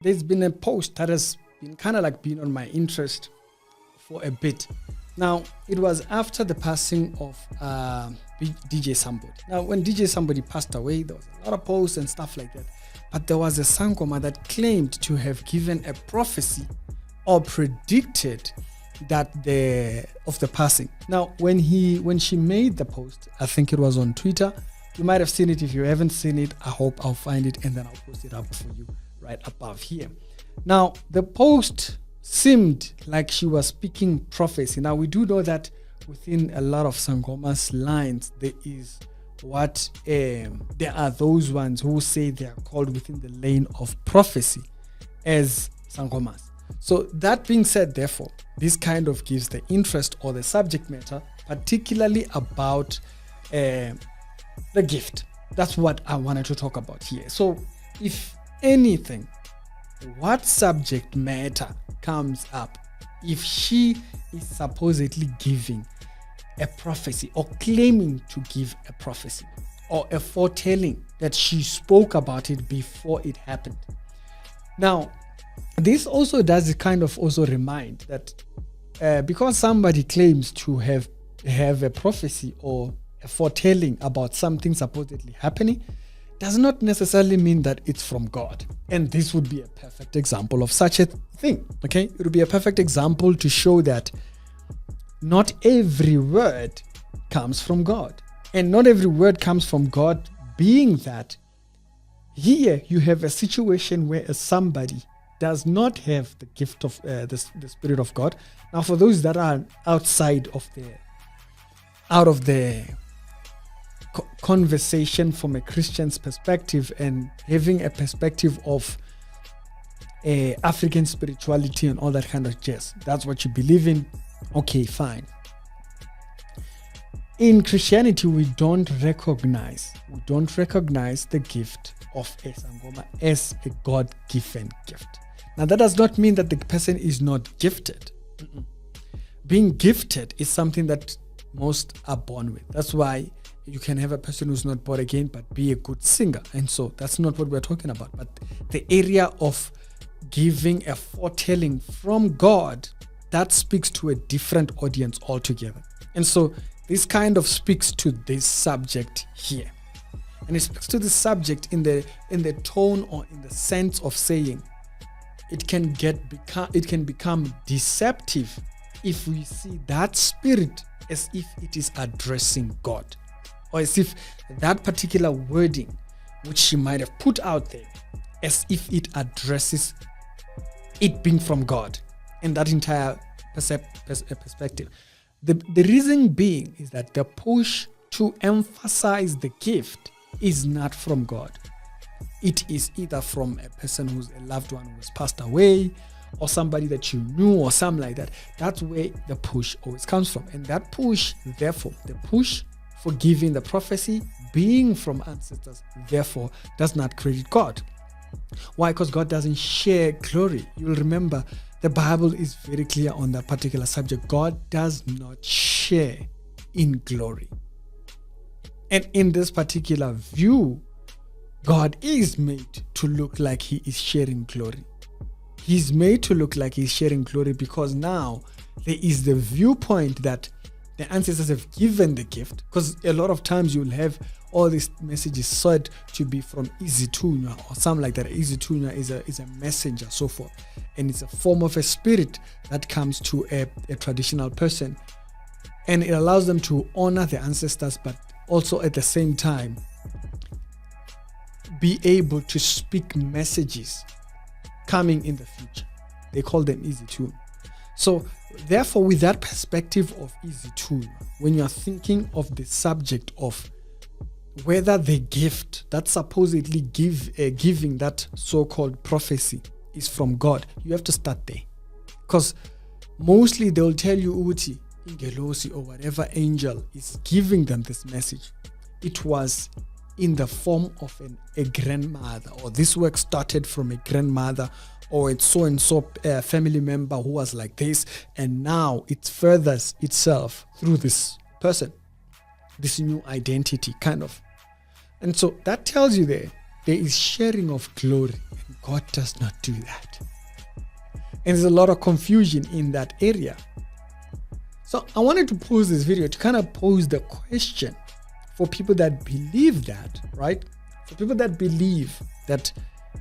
there's been a post that has been kind of like been on my interest for a bit. Now, it was after the passing of DJ Somebody. Now, when DJ Somebody passed away, there was a lot of posts and stuff like that. But there was a Sangoma that claimed to have given a prophecy or predicted that of the passing. Now, when she made the post, I think it was on Twitter. You might have seen it. If you haven't seen it, I hope I'll find it and then I'll post it up for you right above here. Now, the post seemed like she was speaking prophecy. Now, we do know that within a lot of Sangoma's lines, there are those ones who say they are called within the lane of prophecy as Sangomas. So that being said, therefore, this kind of gives the interest or the subject matter, particularly about the gift. That's what I wanted to talk about here. So if anything, what subject matter comes up if she is supposedly giving a prophecy or claiming to give a prophecy or a foretelling that she spoke about it before it happened? Now, this also does kind of also remind that because somebody claims to have a prophecy or a foretelling about something supposedly happening, does not necessarily mean that it's from God. And this would be a perfect example of such a thing. Okay, it would be a perfect example to show that not every word comes from God, and not every word comes from God, being that here you have a situation where somebody does not have the gift of the Spirit of God. Now, for those that are outside of the conversation from a Christian's perspective and having a perspective of African spirituality and all that kind of jazz, that's what you believe in. Okay, fine. In Christianity, we don't recognize the gift of a Sangoma as a God-given gift. Now, that does not mean that the person is not gifted. Being gifted is something that most are born with. That's why you can have a person who's not born again but be a good singer. And so that's not what we're talking about. But the area of giving a foretelling from God, that speaks to a different audience altogether. And so this kind of speaks to this subject here. And it speaks to the subject in the tone or in the sense of saying it can become deceptive if we see that spirit as if it is addressing God, or as if that particular wording which she might have put out there as if it addresses it being from God in that entire perspective. The reason being is that the push to emphasize the gift is not from God. It is either from a person who's a loved one who has passed away, or somebody that you knew, or something like that. That's where the push always comes from. And that push, therefore, the push for giving the prophecy being from ancestors, therefore, does not credit God. Why? Because God doesn't share glory. You'll remember the Bible is very clear on that particular subject. God does not share in glory. And in this particular view, God is made to look like he is sharing glory. He's made to look like he's sharing glory because now there is the viewpoint that the ancestors have given the gift. Because a lot of times you'll have all these messages said to be from Izithunywa or something like that. Izithunywa is a messenger, so forth. And it's a form of a spirit that comes to a traditional person. And it allows them to honor their ancestors, but also at the same time be able to speak messages coming in the future. They call them Izithunywa. So therefore, with that perspective of Izithunywa, when you're thinking of the subject of whether the gift that supposedly giving that so-called prophecy is from God, you have to start there. Because mostly they'll tell you Uti, Ingelosi, or whatever angel is giving them this message. It was in the form of a grandmother, or this work started from a grandmother, or it's so and so family member who was like this, and now it furthers itself through this person, this new identity kind of. And so that tells you there there is sharing of glory. And God does not do that. And there's a lot of confusion in that area. So I wanted to pose this video to kind of pose the question for people that believe that, right? For people that believe that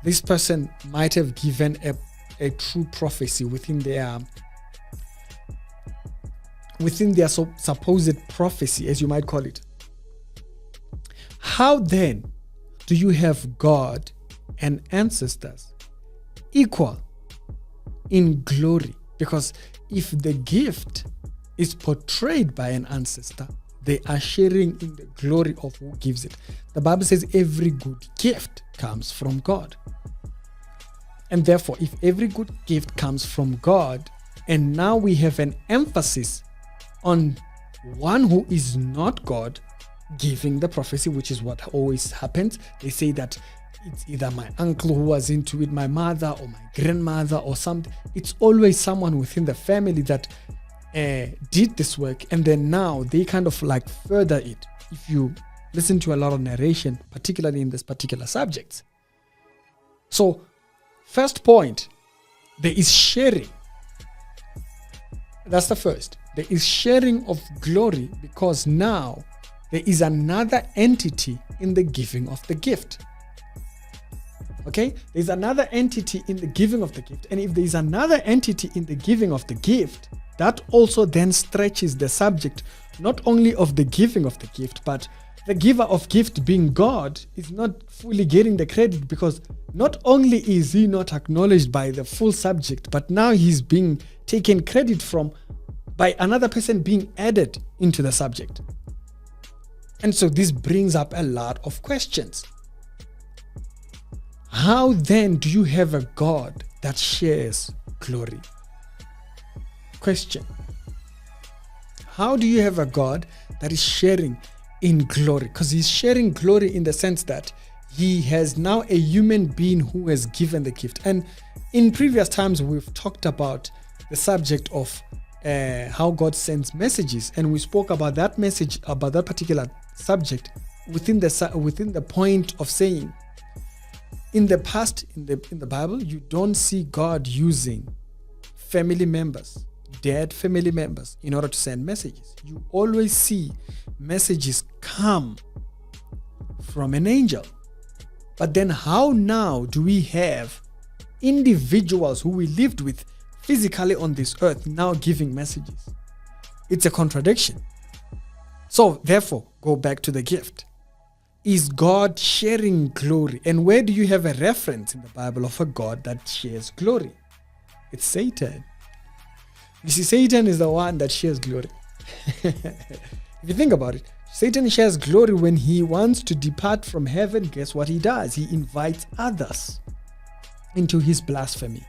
this person might have given a true prophecy within their supposed prophecy, as you might call it. How then do you have God and ancestors equal in glory? Because if the gift is portrayed by an ancestor, they are sharing in the glory of who gives it. The Bible says every good gift comes from God. And therefore, if every good gift comes from God, and now we have an emphasis on one who is not God giving the prophecy, which is what always happens. They say that it's either my uncle who was into it, my mother or my grandmother or something. It's always someone within the family that did this work, and then now they kind of like further it. If you listen to a lot of narration, particularly in this particular subject. So, first point, there is sharing. That's the first. There is sharing of glory because now there is another entity in the giving of the gift. Okay? There's another entity in the giving of the gift. And if there is another entity in the giving of the gift, that also then stretches the subject not only of the giving of the gift, but the giver of gift being God is not fully getting the credit, because not only is he not acknowledged by the full subject, but now he's being taken credit from by another person being added into the subject. And so this brings up a lot of questions. How then do you have a God that shares glory? Question. How do you have a God that is sharing in glory? Because he's sharing glory in the sense that he has now a human being who has given the gift. And in previous times, we've talked about the subject of how God sends messages. And we spoke about that message, about that particular subject within the point of saying, in the past, in the Bible, you don't see God using family members, dead family members, in order to send messages. You always see messages come from an angel. But then how now do we have individuals who we lived with physically on this earth now giving messages? It's a contradiction. So therefore, go back to the gift. Is God sharing glory? And where do you have a reference in the Bible of a God that shares glory? It's Satan. You see, Satan is the one that shares glory. If you think about it, Satan shares glory when he wants to depart from heaven. Guess what he does? He invites others into his blasphemy.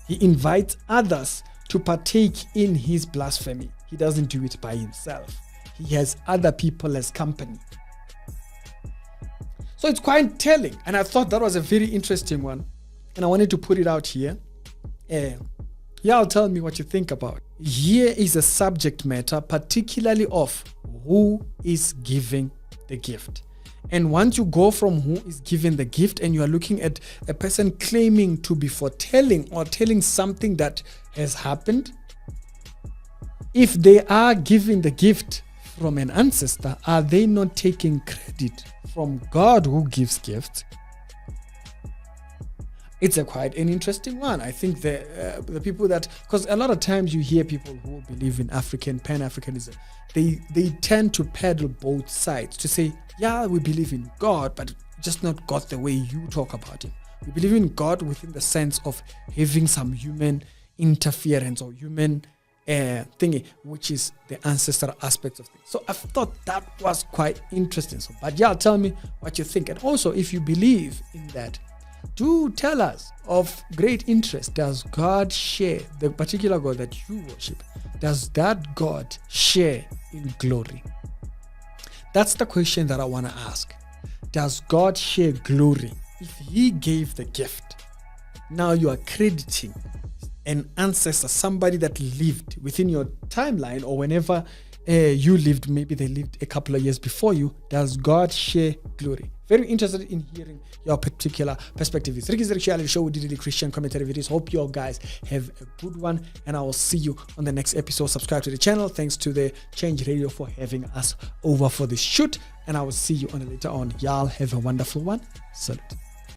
He invites others to partake in his blasphemy. He doesn't do it by himself. He has other people as company. So it's quite telling. And I thought that was a very interesting one. And I wanted to put it out here. Y'all tell me what you think about it. Here is a subject matter, particularly of who is giving the gift. And once you go from who is giving the gift and you are looking at a person claiming to be foretelling or telling something that has happened, if they are giving the gift from an ancestor, are they not taking credit from God who gives gifts? It's quite an interesting one. I think the people that, because a lot of times you hear people who believe in Pan-Africanism, they tend to peddle both sides to say, yeah, we believe in God, but just not God the way you talk about him. We believe in God within the sense of having some human interference or human thingy, which is the ancestral aspects of things. So I thought that was quite interesting. So, but yeah, tell me what you think. And also, if you believe in that, do tell us of great interest. Does God share, the particular God that you worship, does that God share in glory? That's the question that I want to ask. Does God share glory? If he gave the gift, now you are crediting an ancestor, somebody that lived within your timeline or whenever you lived, maybe they lived a couple of years before you. Does God share glory? Very interested in hearing your particular perspective. It's Ricky's Reality Show with Daily Christian commentary videos. Hope you all guys have a good one, and I will see you on the next episode. Subscribe to the channel. Thanks to the Change Radio for having us over for this shoot, and I will see you on later on. Y'all have a wonderful one. Salute.